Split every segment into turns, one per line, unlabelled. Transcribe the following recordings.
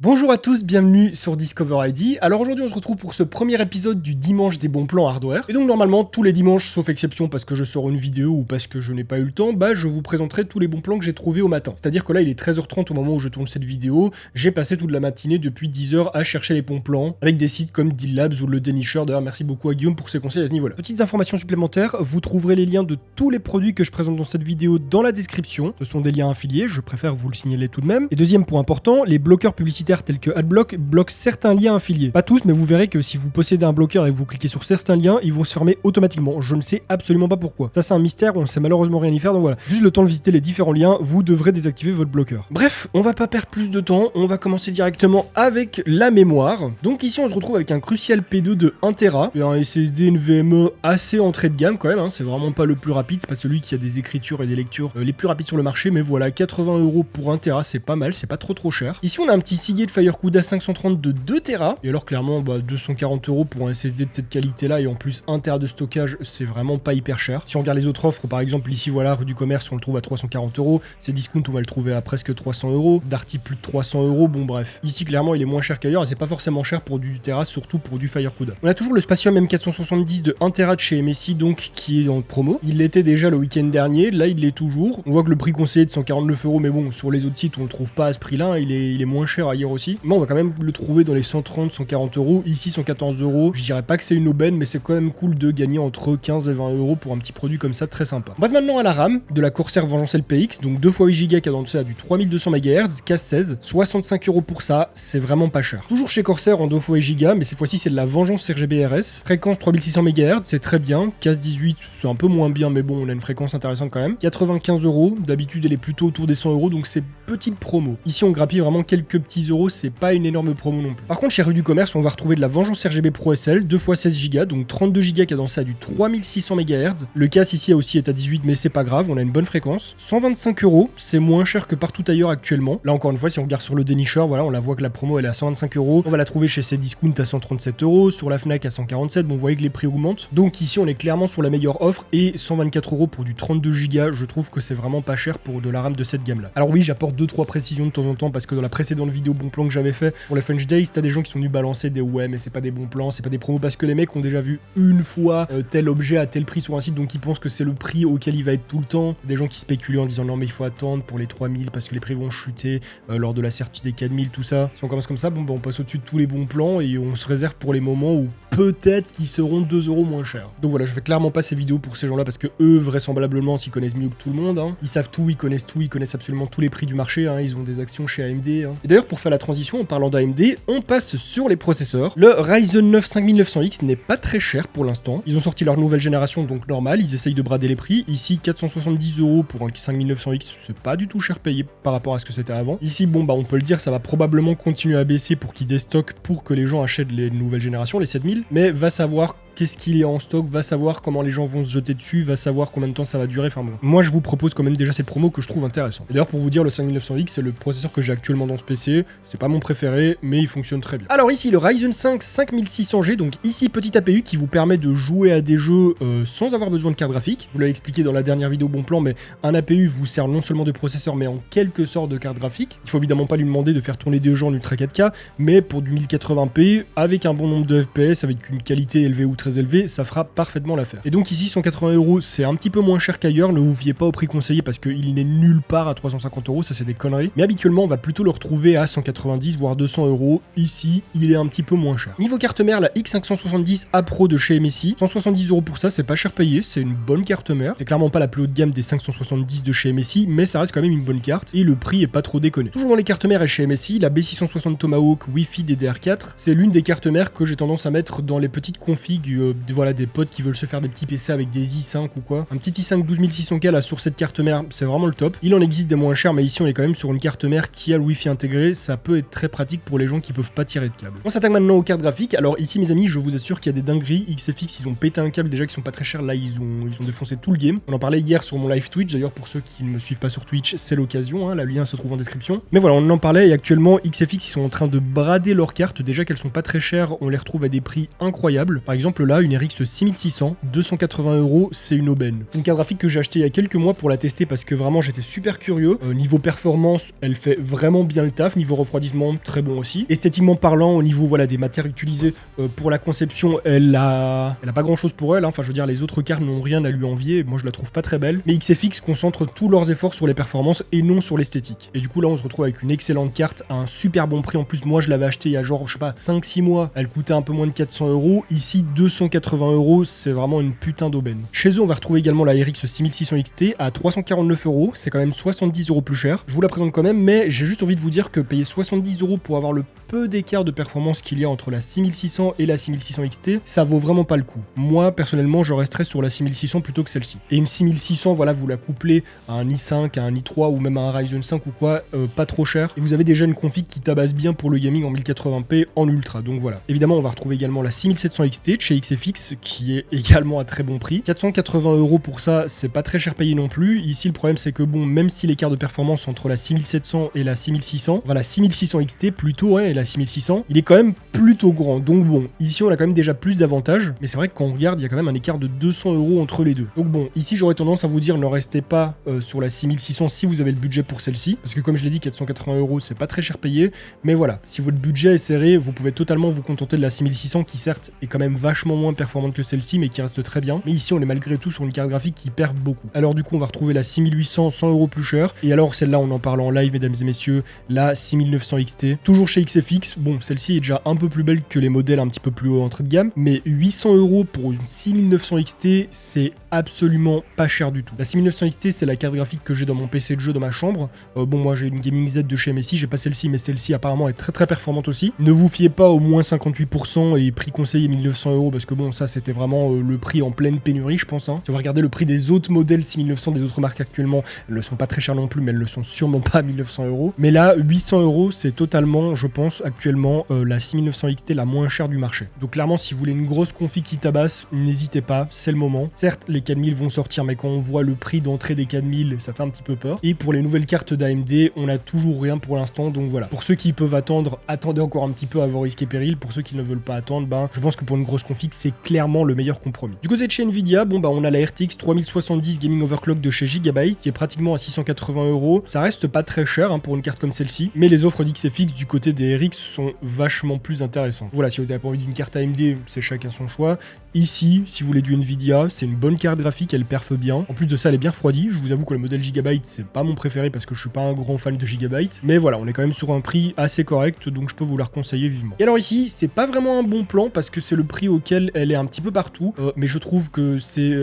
Bonjour à tous, bienvenue sur Discover ID. Alors aujourd'hui on se retrouve pour ce premier épisode du dimanche des bons plans hardware. Et donc normalement tous les dimanches, sauf exception parce que je sors une vidéo ou parce que je n'ai pas eu le temps, je vous présenterai tous les bons plans que j'ai trouvés au matin. C'est-à-dire que là il est 13h30 au moment où je tourne cette vidéo, j'ai passé toute la matinée depuis 10h à chercher les bons plans avec des sites comme Deal Labs ou le Dénicheur. D'ailleurs merci beaucoup à Guillaume pour ses conseils à ce niveau-là. Petites informations supplémentaires, vous trouverez les liens de tous les produits que je présente dans cette vidéo dans la description. Ce sont des liens affiliés, je préfère vous le signaler tout de même. Et deuxième point important, les bloqueurs publicitaires tels que AdBlock bloquent certains liens affiliés. Pas tous, mais vous verrez que si vous possédez un bloqueur et que vous cliquez sur certains liens, ils vont se fermer automatiquement. Je ne sais absolument pas pourquoi. Ça c'est un mystère, on ne sait malheureusement rien y faire, donc voilà. Juste le temps de visiter les différents liens, vous devrez désactiver votre bloqueur. Bref, on va pas perdre plus de temps, on va commencer directement avec la mémoire. Donc ici on se retrouve avec un Crucial P2 de 1TB, un SSD NVMe assez entrée de gamme quand même, hein. C'est vraiment pas le plus rapide, c'est pas celui qui a des écritures et des lectures les plus rapides sur le marché, mais voilà, 80€ pour 1TB, c'est pas mal, c'est pas trop cher. Ici on a un petit Seagate FireCuda 530 de 2TB, et alors clairement 240€ pour un SSD de cette qualité là, et en plus 1TB de stockage, c'est vraiment pas hyper cher. Si on regarde les autres offres, par exemple ici voilà, rue du Commerce on le trouve à 340€, c'est Discount on va le trouver à presque 300€, Darty plus de 300€, bon bref. Ici clairement il est moins cher qu'ailleurs, et c'est pas forcément cher pour du Tera, surtout pour du FireCuda. On a toujours le Spatium M470 de 1TB de chez MSI donc qui est en promo. Il l'était déjà le week-end dernier, là il l'est toujours. On voit que le prix conseillé est de 149€, mais bon, sur les autres sites on le trouve pas à ce prix là, il est moins cher ailleurs aussi. Mais on va quand même le trouver dans les 130-140€, ici 114€. Je dirais pas que c'est une aubaine, mais c'est quand même cool de gagner entre 15 et 20€ pour un petit produit comme ça, très sympa. On passe maintenant à la RAM de la Corsair Vengeance LPX, donc 2 x 8 Go cadencé à du 3200 MHz, casse 16, 65€ pour ça, c'est vraiment pas cher. Toujours chez Corsair en 2 x 8 Go, mais cette fois-ci c'est de la Vengeance RGB RS, fréquence 3600 MHz, c'est très bien, casse 18, c'est un peu moins bien, mais bon, on a une fréquence intéressante quand même. 95€, d'habitude elle est plutôt autour des 100€, donc c'est petite promo. Ici on grappille vraiment quelques petits euros, c'est pas une énorme promo non plus. Par contre chez Rue du Commerce on va retrouver de la Vengeance RGB Pro SL 2 x 16 Go, donc 32 Go cadencé à du 3600 MHz. Le casse ici aussi est à 18, mais c'est pas grave, on a une bonne fréquence. 125€, c'est moins cher que partout ailleurs actuellement. Là encore une fois si on regarde sur le Dénicheur, voilà, on la voit que la promo elle est à 125€. On va la trouver chez Cdiscount à 137€, sur la Fnac à 147, bon vous voyez que les prix augmentent. Donc ici on est clairement sur la meilleure offre, et 124€ pour du 32 Go, je trouve que c'est vraiment pas cher pour de la RAM de cette gamme là. Alors oui, j'apporte 2-3 précisions de temps en temps parce que dans la précédente vidéo bon plan que j'avais fait pour les French Days, t'as des gens qui sont venus balancer des ouais mais c'est pas des bons plans, c'est pas des promos, parce que les mecs ont déjà vu une fois tel objet à tel prix sur un site, donc ils pensent que c'est le prix auquel il va être tout le temps. Des gens qui spéculent en disant non mais il faut attendre pour les 3000 parce que les prix vont chuter lors de la sortie des 4000, tout ça. Si on commence comme ça, bon on passe au-dessus de tous les bons plans et on se réserve pour les moments où peut-être qu'ils seront 2€ moins chers. Donc voilà, je fais clairement pas ces vidéos pour ces gens-là parce que eux, vraisemblablement, s'y connaissent mieux que tout le monde, hein. Ils savent tout, ils connaissent absolument tous les prix du marché, hein. Ils ont des actions chez AMD, hein. Et d'ailleurs, pour faire la transition, en parlant d'AMD, on passe sur les processeurs. Le Ryzen 9 5900X n'est pas très cher pour l'instant. Ils ont sorti leur nouvelle génération, donc normal, ils essayent de brader les prix. Ici, 470€ pour un 5900X, c'est pas du tout cher payé par rapport à ce que c'était avant. Ici, on peut le dire, ça va probablement continuer à baisser pour qu'ils déstockent, pour que les gens achètent les nouvelles générations, les 7000. Mais va savoir qu'est-ce qu'il est en stock, va savoir comment les gens vont se jeter dessus, va savoir combien de temps ça va durer, enfin bon. Moi je vous propose quand même déjà cette promo que je trouve intéressante. Et d'ailleurs pour vous dire, le 5900X c'est le processeur que j'ai actuellement dans ce PC, c'est pas mon préféré, mais il fonctionne très bien. Alors ici le Ryzen 5 5600G, donc ici petit APU qui vous permet de jouer à des jeux sans avoir besoin de carte graphique. Je vous l'avez expliqué dans la dernière vidéo bon plan, mais un APU vous sert non seulement de processeur mais en quelque sorte de carte graphique. Il faut évidemment pas lui demander de faire tourner des jeux en Ultra 4K, mais pour du 1080p, avec un bon nombre de FPS, avec une qualité élevée ou très élevé, ça fera parfaitement l'affaire. Et donc ici 180€, c'est un petit peu moins cher qu'ailleurs, ne vous fiez pas au prix conseillé parce qu'il n'est nulle part à 350€, ça c'est des conneries. Mais habituellement on va plutôt le retrouver à 190 voire 200€. Ici il est un petit peu moins cher. Niveau carte mère, la X570 A Pro de chez MSI, 170€ pour ça, c'est pas cher payé, c'est une bonne carte mère. C'est clairement pas la plus haut de gamme des 570 de chez MSI, mais ça reste quand même une bonne carte et le prix est pas trop déconné. Toujours dans les cartes mères et chez MSI, la B660 Tomahawk Wi-Fi DDR4, c'est l'une des cartes mères que j'ai tendance à mettre dans les petites configs voilà, des potes qui veulent se faire des petits PC avec des i5 ou quoi. Un petit i5 12600K là sur cette carte mère, c'est vraiment le top. Il en existe des moins chers, mais ici on est quand même sur une carte mère qui a le Wi-Fi intégré, ça peut être très pratique pour les gens qui peuvent pas tirer de câble. On s'attaque maintenant aux cartes graphiques. Alors ici mes amis, je vous assure qu'il y a des dingueries. XFX, ils ont pété un câble déjà qui sont pas très chers, là ils ont défoncé tout le game. On en parlait hier sur mon live Twitch, d'ailleurs pour ceux qui ne me suivent pas sur Twitch, c'est l'occasion, hein, le lien se trouve en description. Mais voilà, on en parlait et actuellement XFX ils sont en train de brader leurs cartes, déjà qu'elles sont pas très chères, on les retrouve à des prix incroyables. Par exemple là, une RX 6600, 280 €, c'est une aubaine. C'est une carte graphique que j'ai achetée il y a quelques mois pour la tester parce que vraiment j'étais super curieux. Niveau performance, elle fait vraiment bien le taf. Niveau refroidissement, très bon aussi. Esthétiquement parlant, au niveau voilà, des matières utilisées pour la conception, elle a pas grand chose pour elle. Hein. Enfin, je veux dire, les autres cartes n'ont rien à lui envier. Moi, je la trouve pas très belle. Mais XFX concentre tous leurs efforts sur les performances et non sur l'esthétique. Et du coup, là, on se retrouve avec une excellente carte à un super bon prix. En plus, moi, je l'avais acheté il y a genre, je sais pas, 5-6 mois. Elle coûtait un peu moins de 400 €. Ici, 280 €, c'est vraiment une putain d'aubaine. Chez eux, on va retrouver également la RX 6600 XT à 349 €. C'est quand même 70 € plus cher. Je vous la présente quand même, mais j'ai juste envie de vous dire que payer 70 € pour avoir le peu d'écart de performance qu'il y a entre la 6600 et la 6600 XT, ça vaut vraiment pas le coup. Moi, personnellement, je resterais sur la 6600 plutôt que celle-ci. Et une 6600, voilà, vous la couplez à un i5, à un i3 ou même à un Ryzen 5 ou quoi, pas trop cher. Et vous avez déjà une config qui tabasse bien pour le gaming en 1080p en ultra, donc voilà. Évidemment, on va retrouver également la 6700 XT de chez XFX, qui est également à très bon prix. 480 € pour ça, c'est pas très cher payé non plus. Ici, le problème, c'est que bon, même si l'écart de performance entre la 6700 et la 6600, enfin la 6600 XT plutôt, ouais, et la 6600, il est quand même plutôt grand. Donc bon, ici, on a quand même déjà plus d'avantages, mais c'est vrai que quand on regarde, il y a quand même un écart de 200 € entre les deux. Donc bon, ici, j'aurais tendance à vous dire, ne restez pas sur la 6600 si vous avez le budget pour celle-ci, parce que comme je l'ai dit, 480 €, c'est pas très cher payé, mais voilà, si votre budget est serré, vous pouvez totalement vous contenter de la 6600 qui certes est quand même vachement moins performante que celle-ci, mais qui reste très bien. Mais ici, on est malgré tout sur une carte graphique qui perd beaucoup. Alors du coup, on va retrouver la 6800, 100 € plus cher, et alors celle-là, on en parle en live, mesdames et messieurs, la 6900 XT, toujours chez XFX. Bon, celle-ci est déjà un peu plus belle que les modèles un petit peu plus haut entrée de gamme, mais 800 € pour une 6900 XT, c'est absolument pas cher du tout. La 6900 XT, c'est la carte graphique que j'ai dans mon PC de jeu dans ma chambre. Bon, moi j'ai une Gaming Z de chez MSI, j'ai pas celle-ci, mais celle-ci apparemment est très très performante aussi. Ne vous fiez pas au moins 58% et prix conseillé 1900 € parce que bon, ça c'était vraiment le prix en pleine pénurie, je pense. Hein. Si on va regarder le prix des autres modèles 6900 des autres marques actuellement, elles ne sont pas très chères non plus, mais elles ne sont sûrement pas à 1900 €. Mais là, 800 €, c'est totalement, je pense, actuellement la 6900 XT la moins chère du marché. Donc clairement, si vous voulez une grosse config qui tabasse, n'hésitez pas, c'est le moment. Certes, les 4000 vont sortir, mais quand on voit le prix d'entrée des 4000, ça fait un petit peu peur. Et pour les nouvelles cartes d'AMD, on n'a toujours rien pour l'instant, donc voilà. Pour ceux qui peuvent attendre, attendez encore un petit peu à vos risques et périls. Pour ceux qui ne veulent pas attendre, ben, je pense que pour une grosse config, c'est clairement le meilleur compromis. Du côté de chez Nvidia, bon bah on a la RTX 3070 Gaming Overclock de chez Gigabyte, qui est pratiquement à 680 €. Ça reste pas très cher hein, pour une carte comme celle-ci, mais les offres d'XFX du côté des RX sont vachement plus intéressantes. Voilà, si vous avez pas envie d'une carte AMD, c'est chacun son choix. Ici, si vous voulez du Nvidia, c'est une bonne carte graphique, elle perfe bien. En plus de ça, elle est bien refroidie. Je vous avoue que le modèle Gigabyte, c'est pas mon préféré parce que je suis pas un grand fan de Gigabyte. Mais voilà, on est quand même sur un prix assez correct, donc je peux vous la conseiller vivement. Et alors ici, c'est pas vraiment un bon plan parce que c'est le prix auquel elle est un petit peu partout. Mais je trouve que c'est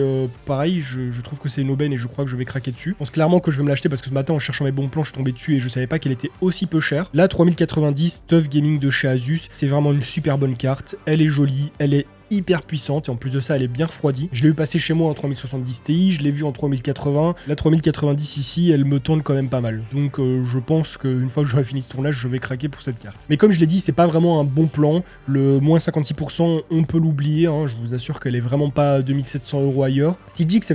pareil, je trouve que c'est une aubaine et je crois que je vais craquer dessus. Je pense clairement que je vais me l'acheter parce que ce matin, en cherchant mes bons plans, je suis tombé dessus et je savais pas qu'elle était aussi peu chère. La 3090 TUF Gaming de chez Asus, c'est vraiment une super bonne carte. Elle est jolie, elle est hyper puissante et en plus de ça elle est bien refroidie. Je l'ai vu passer chez moi en 3070 Ti, je l'ai vu en 3080, la 3090 ici elle me tourne quand même pas mal. Donc je pense qu'une fois que j'aurai fini ce tournage je vais craquer pour cette carte. Mais comme je l'ai dit c'est pas vraiment un bon plan, le moins 56% on peut l'oublier, hein. Je vous assure qu'elle est vraiment pas 2700 € ailleurs. Si je dis que c'est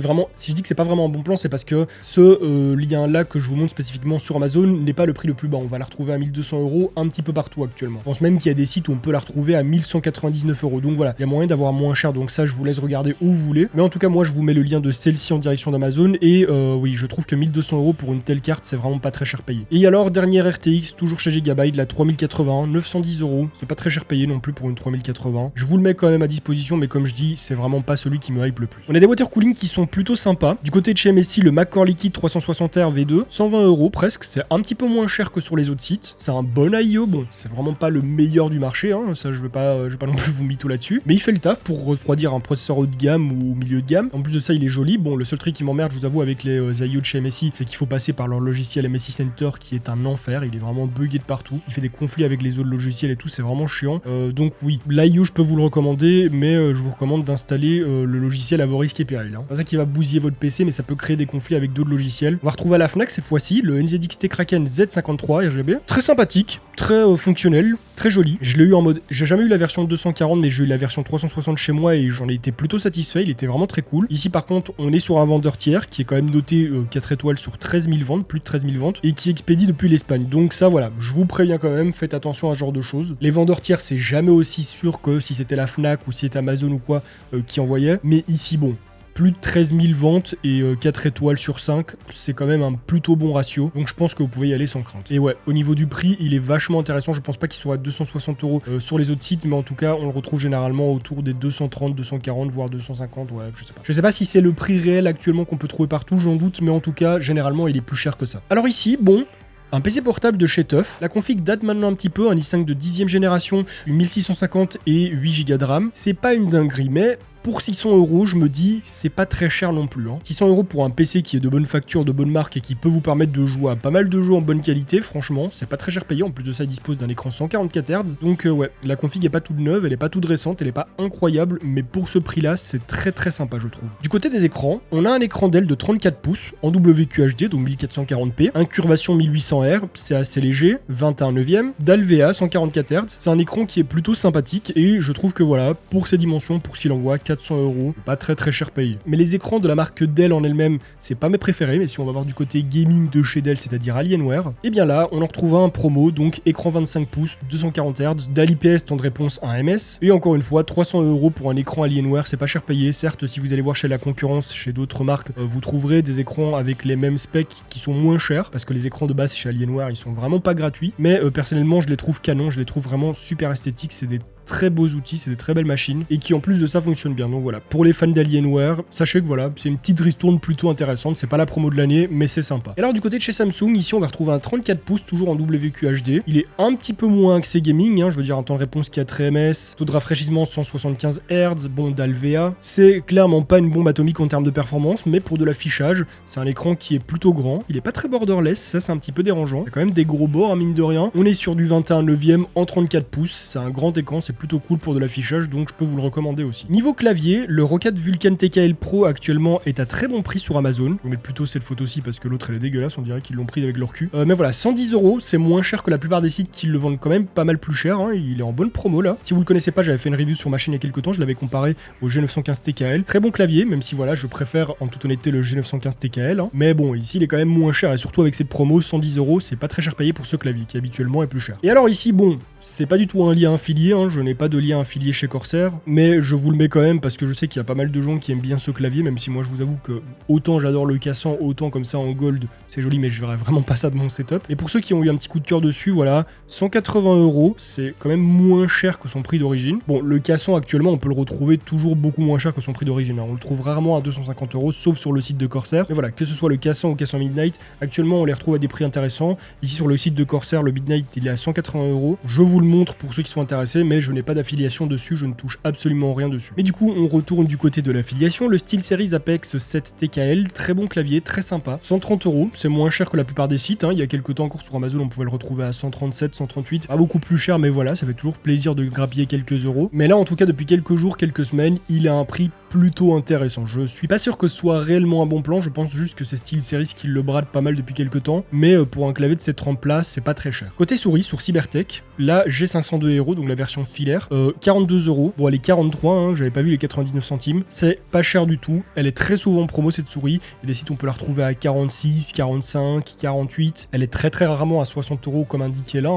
pas vraiment un bon plan c'est parce que ce lien là que je vous montre spécifiquement sur Amazon n'est pas le prix le plus bas, on va la retrouver à 1200 € un petit peu partout actuellement. Je pense même qu'il y a des sites où on peut la retrouver à 1199 €, donc voilà, il y a moyen d'avoir moins cher, donc ça je vous laisse regarder où vous voulez, mais en tout cas moi je vous mets le lien de celle-ci en direction d'Amazon et oui je trouve que 1200 € pour une telle carte c'est vraiment pas très cher payé. Et alors dernière RTX toujours chez Gigabyte, la 3080, 910 €, c'est pas très cher payé non plus pour une 3080, je vous le mets quand même à disposition mais comme je dis c'est vraiment pas celui qui me hype le plus. On a des water cooling qui sont plutôt sympas, du côté de chez MSI le Core Liquid 360R V2, 120 € presque, c'est un petit peu moins cher que sur les autres sites, c'est un bon IO, bon c'est vraiment pas le meilleur du marché, hein, ça je vais pas non plus vous mytho là-dessus, mais il fait le taf pour refroidir un processeur haut de gamme ou milieu de gamme. En plus de ça, il est joli. Bon, le seul truc qui m'emmerde, je vous avoue, avec les IO de chez MSI, c'est qu'il faut passer par leur logiciel MSI Center qui est un enfer. Il est vraiment buggé de partout. Il fait des conflits avec les autres logiciels et tout, c'est vraiment chiant. Donc oui, l'IO, je peux vous le recommander, mais je vous recommande d'installer le logiciel à vos risques et périls. Hein. C'est pas ça qui va bousiller votre PC, mais ça peut créer des conflits avec d'autres logiciels. On va retrouver à la Fnac cette fois-ci le NZXT Kraken Z53 RGB. Très sympathique, très fonctionnel, très joli. Je l'ai eu en mode, j'ai jamais eu la version 240 mais j'ai eu la version 360 chez moi et j'en ai été plutôt satisfait, il était vraiment très cool. Ici par contre on est sur un vendeur tiers qui est quand même noté 4 étoiles sur 13 000 ventes, plus de 13 000 ventes, et qui expédie depuis l'Espagne. Donc ça voilà, je vous préviens quand même, faites attention à ce genre de choses. Les vendeurs tiers c'est jamais aussi sûr que si c'était la Fnac ou si c'était Amazon ou quoi qui envoyait, mais ici bon, plus de 13 000 ventes et 4 étoiles sur 5, c'est quand même un plutôt bon ratio, donc je pense que vous pouvez y aller sans crainte. Et ouais, au niveau du prix, il est vachement intéressant, je pense pas qu'il soit à 260 € sur les autres sites, mais en tout cas, on le retrouve généralement autour des 230, 240, voire 250, ouais, je sais pas. Je sais pas si c'est le prix réel actuellement qu'on peut trouver partout, j'en doute, mais en tout cas, généralement, il est plus cher que ça. Alors ici, bon, un PC portable de chez Teuf. La config date maintenant un petit peu, un i5 de 10e génération, 1650 et 8 Go de RAM. C'est pas une dinguerie, mais pour 600 €, je me dis, c'est pas très cher non plus. 600 € pour un PC qui est de bonne facture, de bonne marque et qui peut vous permettre de jouer à pas mal de jeux en bonne qualité, franchement, c'est pas très cher payé. En plus de ça, il dispose d'un écran 144 Hz. Donc ouais, la config est pas toute neuve, elle est pas toute récente, elle est pas incroyable, mais pour ce prix-là, c'est très sympa, je trouve. Du côté des écrans, on a un écran Dell de 34 pouces en WQHD, donc 1440p, incurvation 1800 R, c'est assez léger, 21/9, d'Alvea 144 Hz. C'est un écran qui est plutôt sympathique et je trouve que voilà, pour ses dimensions, pour ce qu'il envoie, 400 €, pas très cher payé. Mais les écrans de la marque Dell en elle-même, c'est pas mes préférés, mais si on va voir du côté gaming de chez Dell, c'est-à-dire Alienware, et bien là, on en retrouve un promo, donc écran 25 pouces, 240 Hz, DAL IPS, temps de réponse 1 ms, et encore une fois, 300 € pour un écran Alienware, c'est pas cher payé. Certes, si vous allez voir chez la concurrence, chez d'autres marques, vous trouverez des écrans avec les mêmes specs qui sont moins chers, parce que les écrans de base chez Alienware, ils sont vraiment pas gratuits, mais personnellement, je les trouve canons, je les trouve vraiment super esthétiques, c'est des très beaux outils, c'est des très belles machines et qui en plus de ça fonctionnent bien. Donc voilà, pour les fans d'Alienware, sachez que voilà, c'est une petite ristourne plutôt intéressante, c'est pas la promo de l'année, mais c'est sympa. Et alors du côté de chez Samsung, ici on va retrouver un 34 pouces toujours en WQHD. Il est un petit peu moins axé gaming, je veux dire un temps de réponse qui a 3 ms, taux de rafraîchissement 175 Hz, bon d'Alvea. C'est clairement pas une bombe atomique en termes de performance, mais pour de l'affichage, c'est un écran qui est plutôt grand. Il est pas très borderless, ça c'est un petit peu dérangeant. Il y a quand même des gros bords, mine de rien. On est sur du 21/9 en 34 pouces, c'est un grand écran, c'est plutôt cool pour de l'affichage, donc je peux vous le recommander aussi. Niveau clavier, le Roccat Vulcan TKL Pro actuellement est à très bon prix sur Amazon. Je vais mettre plutôt cette photo-ci parce que l'autre elle est dégueulasse, on dirait qu'ils l'ont pris avec leur cul. Mais voilà, 110 €, c'est moins cher que la plupart des sites qui le vendent quand même pas mal plus cher, il est en bonne promo là. Si vous le connaissez pas, j'avais fait une review sur ma chaîne il y a quelques temps, je l'avais comparé au G915 TKL. Très bon clavier, même si voilà, je préfère en toute honnêteté le G915 TKL. Mais bon, ici il est quand même moins cher et surtout avec cette promo, 110 €, c'est pas très cher payé pour ce clavier qui habituellement est plus cher. Et alors ici, bon, c'est pas du tout un lien affilié, je n'ai pas de lien affilié chez Corsair, mais je vous le mets quand même parce que je sais qu'il y a pas mal de gens qui aiment bien ce clavier, même si moi je vous avoue que autant j'adore le cassant, autant comme ça en gold, c'est joli, mais je verrais vraiment pas ça de mon setup. Et pour ceux qui ont eu un petit coup de cœur dessus, voilà, 180 €, c'est quand même moins cher que son prix d'origine. Bon, le cassant actuellement, on peut le retrouver toujours beaucoup moins cher que son prix d'origine, on le trouve rarement à 250 €, sauf sur le site de Corsair. Mais voilà, que ce soit le cassant ou cassant Midnight, actuellement on les retrouve à des prix intéressants. Ici sur le site de Corsair, le Midnight il est à 180 €. Je vous le montre pour ceux qui sont intéressés, mais je n'ai pas d'affiliation dessus, je ne touche absolument rien dessus. Mais du coup, on retourne du côté de l'affiliation. Le SteelSeries Apex 7 TKL, très bon clavier, très sympa. 130 €, c'est moins cher que la plupart des sites. Il y a quelques temps encore sur Amazon, on pouvait le retrouver à 137, 138. Pas beaucoup plus cher, mais voilà, ça fait toujours plaisir de grappiller quelques euros. Mais là, en tout cas, depuis quelques jours, quelques semaines, il a un prix plutôt intéressant. Je suis pas sûr que ce soit réellement un bon plan, je pense juste que c'est SteelSeries qui le brade pas mal depuis quelques temps, mais pour un clavier de cette trempe-là, c'est pas très cher. Côté souris, sur Cybertech, là, j'ai 502 €, donc la version filaire, 42 €. Bon, elle est 43, j'avais pas vu les 99 centimes. C'est pas cher du tout. Elle est très souvent en promo, cette souris. Il y a des sites où on peut la retrouver à 46, 45, 48. Elle est très rarement à 60 € comme indiqué là,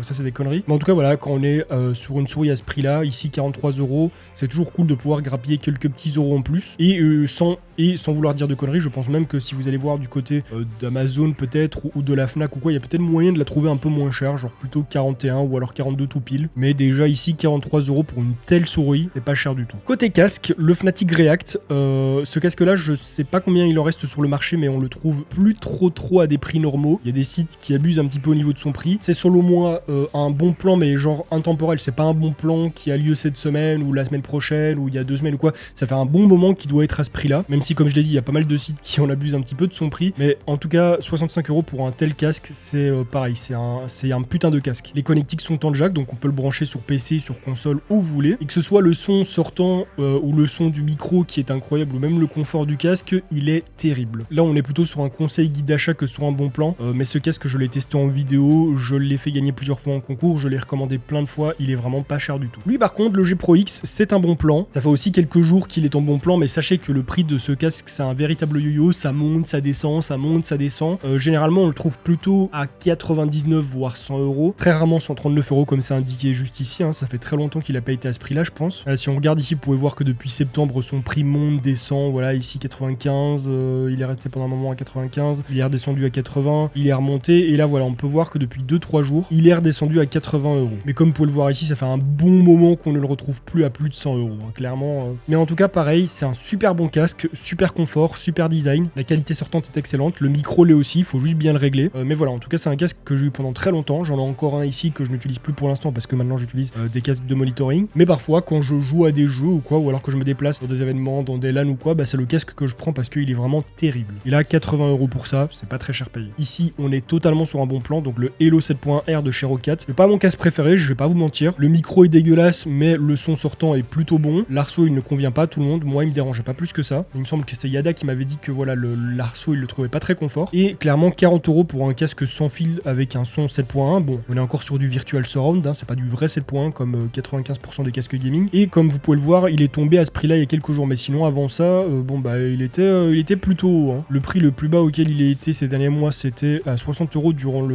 ça c'est des conneries. Mais en tout cas, voilà, quand on est sur une souris à ce prix-là, ici 43 €, c'est toujours cool de pouvoir grappiller quelques petits euros en plus. Et sans vouloir dire de conneries, je pense même que si vous allez voir du côté d'Amazon peut-être ou de la Fnac ou quoi, il y a peut-être moyen de la trouver un peu moins cher, genre plutôt 41 ou alors 42 tout pile. Mais déjà ici 43 € pour une telle souris, c'est pas cher du tout. Côté casque, le Fnatic React, ce casque-là, je sais pas combien il en reste sur le marché, mais on le trouve plus trop à des prix normaux. Il y a des sites qui abusent un petit peu au niveau de son prix. C'est selon moi un bon plan, mais genre intemporel. C'est pas un bon plan qui a lieu cette semaine ou la semaine prochaine ou il y a 2 semaines ou quoi. Ça fait un bon moment qu'il doit être à ce prix-là. Même si, comme je l'ai dit, il y a pas mal de sites qui en abusent un petit peu de son prix. Mais en tout cas, 65 € pour un tel casque, c'est pareil. C'est un putain de casque. Les connectiques sont entendre jack, donc on peut le brancher sur PC, sur console, où vous voulez. Et que ce soit le son sortant ou le son du micro qui est incroyable, ou même le confort du casque, il est terrible. Là, on est plutôt sur un conseil guide d'achat que sur un bon plan, mais ce casque, je l'ai testé en vidéo, je l'ai fait gagner plusieurs fois en concours, je l'ai recommandé plein de fois, il est vraiment pas cher du tout. Lui, par contre, le G Pro X, c'est un bon plan. Ça fait aussi quelques jours qu'il est en bon plan, mais sachez que le prix de ce casque, c'est un véritable yo-yo, ça monte, ça descend, ça monte, ça descend. Généralement, on le trouve plutôt à 99 voire 100 euros. Très rarement 139 euros comme c'est indiqué juste ici, hein. Ça fait très longtemps qu'il a pas été à ce prix-là, je pense. Si on regarde ici, vous pouvez voir que depuis septembre, son prix monte, descend. Voilà, ici 95, il est resté pendant un moment à 95, il est redescendu à 80, il est remonté, et là voilà, on peut voir que depuis 2-3 jours, il est redescendu à 80 euros. Mais comme vous pouvez le voir ici, ça fait un bon moment qu'on ne le retrouve plus à plus de 100 euros, hein, clairement. Mais en tout cas, pareil, c'est un super bon casque, super confort, super design. La qualité sortante est excellente, le micro l'est aussi, il faut juste bien le régler. Mais voilà, en tout cas, c'est un casque que j'ai eu pendant très longtemps. J'en ai encore un ici que je n'utilise plus pour l'instant parce que maintenant j'utilise des casques de monitoring. Mais parfois, quand je joue à des jeux ou quoi, ou alors que je me déplace dans des événements, dans des LAN ou quoi, bah c'est le casque que je prends parce qu'il est vraiment terrible. Il a 80 euros pour ça, c'est pas très cher payé. Ici, on est totalement sur un bon plan, donc le Hello 7.1R de chez Roccat. C'est pas mon casque préféré, je vais pas vous mentir. Le micro est dégueulasse, mais le son sortant est plutôt bon. L'arceau, il ne convient pas à tout le monde. Moi, il me dérangeait pas plus que ça. Il me semble que c'est Yada qui m'avait dit que voilà, l'arceau, il le trouvait pas très confort. Et clairement, 40 euros pour un casque sans fil avec un son 7.1. Bon, on est encore sur du virtual surround, hein, c'est pas du vrai 7.1 comme 95% des casques gaming. Et comme vous pouvez le voir, il est tombé à ce prix-là il y a quelques jours. Mais sinon, avant ça, bon bah, il était plutôt haut, hein. Le prix le plus bas auquel il a été ces derniers mois, c'était à 60 euros durant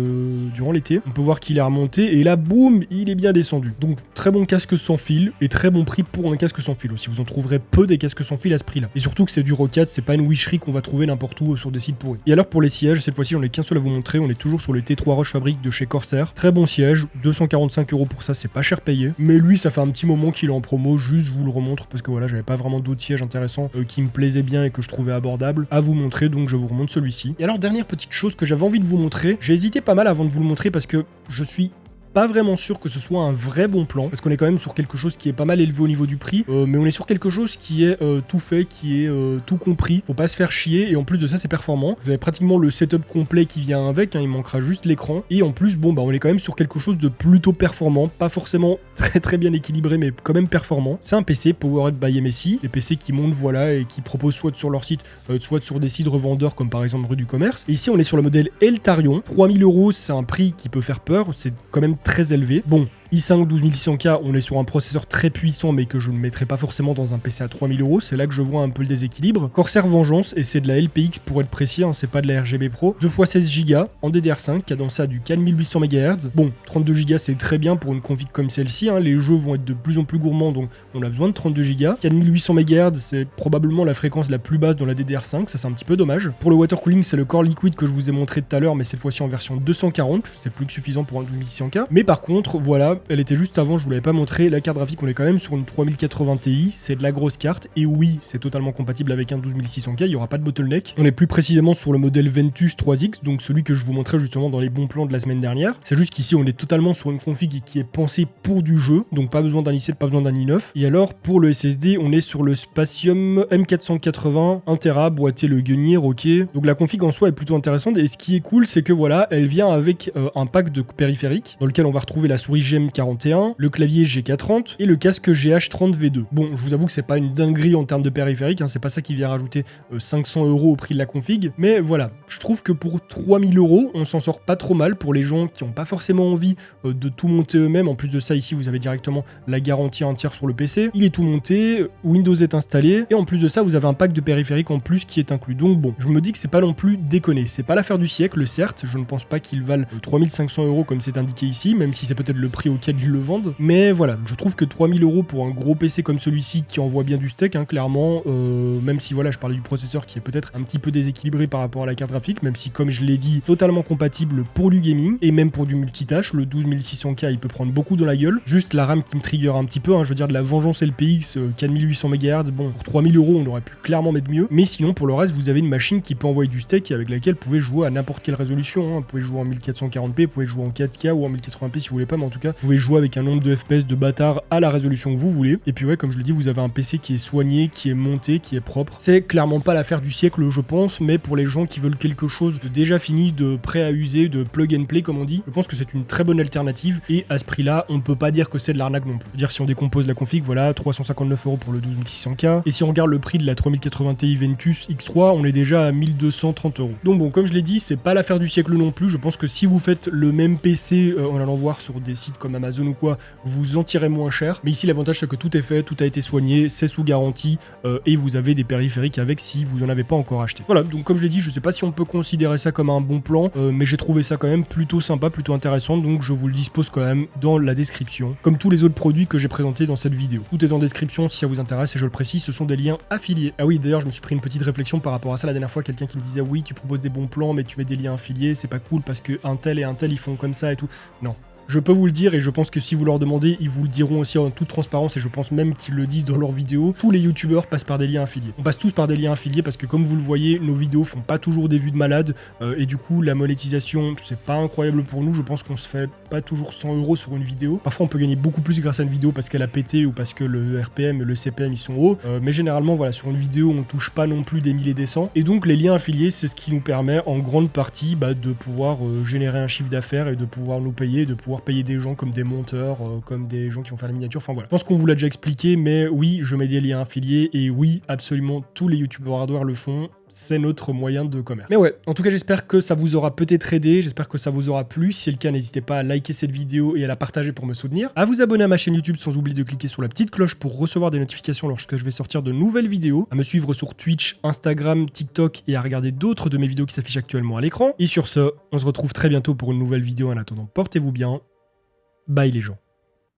l'été. On peut voir qu'il est remonté et là, boum, il est bien descendu. Donc, très bon casque sans fil et très bon prix pour un casque sans fil aussi. Vous en trouverez peu des casques sans fil à ce prix-là. Et surtout que c'est du Roccat, c'est pas une wicherie qu'on va trouver n'importe où sur des sites pourris. Et alors pour les sièges, cette fois-ci, j'en ai qu'un seul à vous montrer. On est toujours sur le T3 Roche Fabrique de chez Corsair. Très bon siège, 245 euros pour ça, c'est pas cher payé. Mais lui, ça fait un petit moment qu'il est en promo, juste je vous le remontre parce que voilà, j'avais pas vraiment d'autres sièges intéressants qui me plaisaient bien et que je trouvais abordables à vous montrer, donc je vous remonte celui-ci. Et alors, dernière petite chose que j'avais envie de vous montrer, j'ai hésité pas mal avant de vous le montrer parce que je suis pas vraiment sûr que ce soit un vrai bon plan, parce qu'on est quand même sur quelque chose qui est pas mal élevé au niveau du prix, mais on est sur quelque chose qui est tout fait, qui est tout compris, faut pas se faire chier, et en plus de ça c'est performant, vous avez pratiquement le setup complet qui vient avec, hein, il manquera juste l'écran, et en plus bon bah on est quand même sur quelque chose de plutôt performant, pas forcément très bien équilibré, mais quand même performant. C'est un PC Powered by MSI, des PC qui montent voilà, et qui proposent soit sur leur site, soit sur des sites revendeurs comme par exemple Rue du Commerce, et ici on est sur le modèle Eltarion, 3000 euros, c'est un prix qui peut faire peur, c'est quand même très élevé. Bon, i5 12600K, on est sur un processeur très puissant mais que je ne mettrai pas forcément dans un PC à 3000 euros, c'est là que je vois un peu le déséquilibre. Corsair Vengeance, et c'est de la LPX pour être précis, hein, c'est pas de la RGB Pro, 2x16 Go en DDR5, cadencé à du 4800 MHz. Bon, 32 Go c'est très bien pour une config comme celle-ci, hein, les jeux vont être de plus en plus gourmands donc on a besoin de 32 Go. 4800 MHz, c'est probablement la fréquence la plus basse dans la DDR5, ça c'est un petit peu dommage. Pour le water cooling, c'est le Core Liquid que je vous ai montré tout à l'heure, mais cette fois-ci en version 240, c'est plus que suffisant pour un 12600K. Mais par contre, voilà, elle était juste avant, je vous l'avais pas montré, la carte graphique on est quand même sur une 3080 Ti, c'est de la grosse carte, et oui, c'est totalement compatible avec un 12600K, il n'y aura pas de bottleneck. On est plus précisément sur le modèle Ventus 3X, donc celui que je vous montrais justement dans les bons plans de la semaine dernière. C'est juste qu'ici on est totalement sur une config qui est pensée pour du jeu, donc pas besoin d'un i7, pas besoin d'un i9. Et alors pour le SSD, on est sur le Spatium M480, 1 Tera, boîtier le Guenier, ok. Donc la config en soi est plutôt intéressante, et ce qui est cool, c'est que voilà, elle vient avec un pack de périphériques, dans lequel on va retrouver la souris GM41, le clavier G430 et le casque GH30V2. Bon, je vous avoue que c'est pas une dinguerie en termes de périphériques, hein, c'est pas ça qui vient rajouter 500 euros au prix de la config, mais voilà, je trouve que pour 3000 euros, on s'en sort pas trop mal pour les gens qui ont pas forcément envie de tout monter eux-mêmes. En plus de ça, ici, vous avez directement la garantie entière sur le PC, il est tout monté, Windows est installé, et en plus de ça, vous avez un pack de périphériques en plus qui est inclus. Donc bon, je me dis que c'est pas non plus déconné, c'est pas l'affaire du siècle, certes, je ne pense pas qu'ils valent 3500 euros comme c'est indiqué ici, même si c'est peut-être le prix auquel ils le vendent, mais voilà, je trouve que 3000 euros pour un gros PC comme celui-ci qui envoie bien du steak, hein, clairement, même si voilà, je parlais du processeur qui est peut-être un petit peu déséquilibré par rapport à la carte graphique, même si comme je l'ai dit, totalement compatible pour du gaming et même pour du multitâche, le 12600K il peut prendre beaucoup dans la gueule, juste la RAM qui me trigger un petit peu, hein, je veux dire de la Vengeance LPX 4800 MHz, bon, pour 3000 euros on aurait pu clairement mettre mieux, mais sinon pour le reste vous avez une machine qui peut envoyer du steak et avec laquelle vous pouvez pouvez jouer à n'importe quelle résolution, hein. Vous pouvez jouer en 1440p, vous pouvez jouer en 4K ou en 1080p si vous voulez pas, mais en tout cas, vous pouvez jouer à n'importe quelle résolution. Et même pour du multitâche, le 12600K il peut prendre beaucoup dans la gueule. Juste la RAM qui me trigger un petit peu, hein, je veux dire de la Vengeance LPX 4800 MHz, bon, 3000 euros on aurait pu clairement mettre mieux, mais sinon pour le reste vous avez une machine qui peut envoyer du steak et avec laquelle vous pouvez jouer à n'importe quelle résolution, hein. Vous pouvez jouer en pouvez jouer avec un nombre de FPS de bâtard à la résolution que vous voulez. Et puis ouais, comme je le dis, vous avez un PC qui est soigné, qui est monté, qui est propre. C'est clairement pas l'affaire du siècle, je pense, mais pour les gens qui veulent quelque chose de déjà fini, de prêt à user, de plug and play comme on dit, je pense que c'est une très bonne alternative. Et à ce prix-là, on peut pas dire que c'est de l'arnaque non plus. Dire si on décompose la config, voilà, 359 € pour le 12600K. Et si on regarde le prix de la 3080 Ti Ventus X3, on est déjà à 1230 €. Donc bon, comme je l'ai dit, c'est pas l'affaire du siècle non plus. Je pense que si vous faites le même PC en allant voir sur des sites comme Amazon ou quoi, vous en tirez moins cher. Mais ici, l'avantage c'est que tout est fait, tout a été soigné, c'est sous garantie et vous avez des périphériques avec si vous n'en avez pas encore acheté. Voilà, donc comme je l'ai dit, je sais pas si on peut considérer ça comme un bon plan, mais j'ai trouvé ça quand même plutôt sympa, plutôt intéressant, donc je vous le dispose quand même dans la description, comme tous les autres produits que j'ai présentés dans cette vidéo. Tout est en description si ça vous intéresse et je le précise, ce sont des liens affiliés. Ah oui, d'ailleurs, je me suis pris une petite réflexion par rapport à ça la dernière fois, quelqu'un qui me disait oui, tu proposes des bons plans, mais tu mets des liens affiliés, c'est pas cool parce que un tel et un tel ils font comme ça et tout. Non. Je peux vous le dire et je pense que si vous leur demandez, ils vous le diront aussi en toute transparence et je pense même qu'ils le disent dans leurs vidéos. Tous les youtubeurs passent par des liens affiliés. On passe tous par des liens affiliés parce que comme vous le voyez, nos vidéos font pas toujours des vues de malade et du coup la monétisation c'est pas incroyable pour nous. Je pense qu'on se fait pas toujours 100 € sur une vidéo. Parfois on peut gagner beaucoup plus grâce à une vidéo parce qu'elle a pété ou parce que le RPM et le CPM ils sont hauts. Mais généralement voilà, sur une vidéo on touche pas non plus des milliers et des cents. Et donc les liens affiliés c'est ce qui nous permet en grande partie de pouvoir générer un chiffre d'affaires et de pouvoir nous payer, de pouvoir payer des gens comme des monteurs, comme des gens qui vont faire la miniature, enfin voilà. Je pense qu'on vous l'a déjà expliqué, mais oui, je mets des liens affiliés, et oui, absolument tous les youtubeurs hardware le font, c'est notre moyen de commerce. Mais ouais, en tout cas j'espère que ça vous aura peut-être aidé, j'espère que ça vous aura plu, si c'est le cas n'hésitez pas à liker cette vidéo et à la partager pour me soutenir, à vous abonner à ma chaîne YouTube sans oublier de cliquer sur la petite cloche pour recevoir des notifications lorsque je vais sortir de nouvelles vidéos, à me suivre sur Twitch, Instagram, TikTok et à regarder d'autres de mes vidéos qui s'affichent actuellement à l'écran. Et sur ce, on se retrouve très bientôt pour une nouvelle vidéo, en attendant portez-vous bien. Bye les gens.